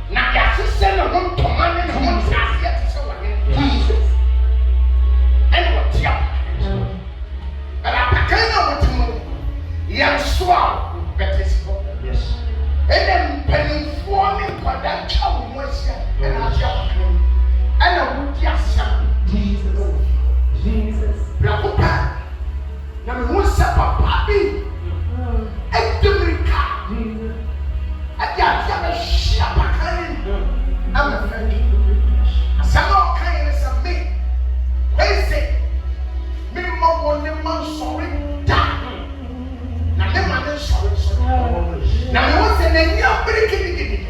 Na ya sise no hon tomane no hon sase ya tse wane. Jesus. And what ya? But apakana what mo. Ya swa betesiko. Yes. And then penny forming for that child was and I shall come. And I would just Jesus. Jesus. Brapupa. Now we want supper papi. Ekdomrika. Jesus. I got a shapakari. I'm a friend. Some more kindness of me. Where's it? Me more one man sorry. Now them man sorry. Now you want to say you're breaking it.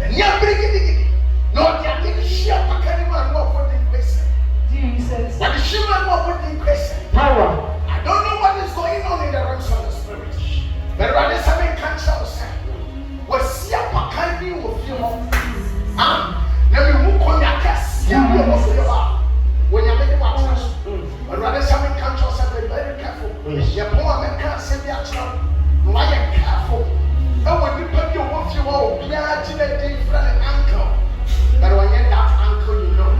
And you're breaking it. No, they are taking shapakari man more for the question. Jesus. But the shipman more for the question. Power. I don't know what is going on in the realms of the spirit. But rather something can't tell us. Was here pakani will feel let me move on your cast. When you make it watch us, but rather something can't tell us. Be very careful. Your poor man can't say the actual. No, I am careful. And when you put your wolf, you will be a different uncle. But when you're that uncle, you know.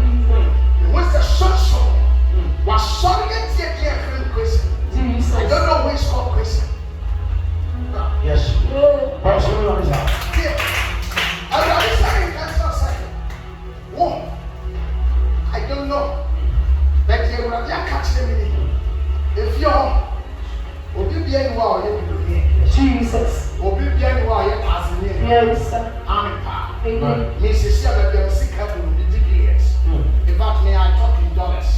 It was the son. Was sorry and yet a question. I don't know which called question. Yes. I don't know. But you will catch them. If you're obedient, Jesus. Obedient, yes, amen. Mrs. Yabba, sick up with the DPS. In fact, may I talk in dollars?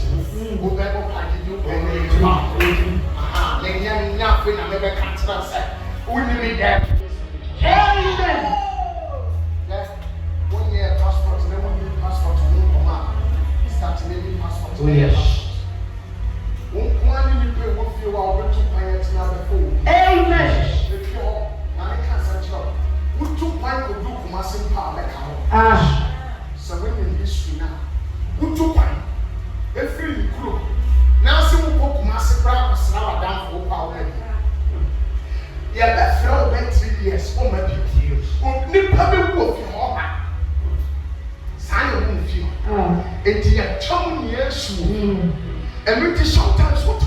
Who better package you and then nothing I never can't say. Wouldn't be there. Amen. 1 year passport, and then 1 year passport, and then come out. Start making passport. Oh, yes. One quantity people will feel our two pints now before. Amen. If you're not a cancer job, who took pint will do Kumasin power like how? So when in history now, who took pint? Every group. Now, see who put Kumasin power was now down for power. Yeah, that's all about 3 years. Oh, my beauty. Oh, Nipa be wolf your home. Sign of wolf you. And the atonement years. And it is sometimes what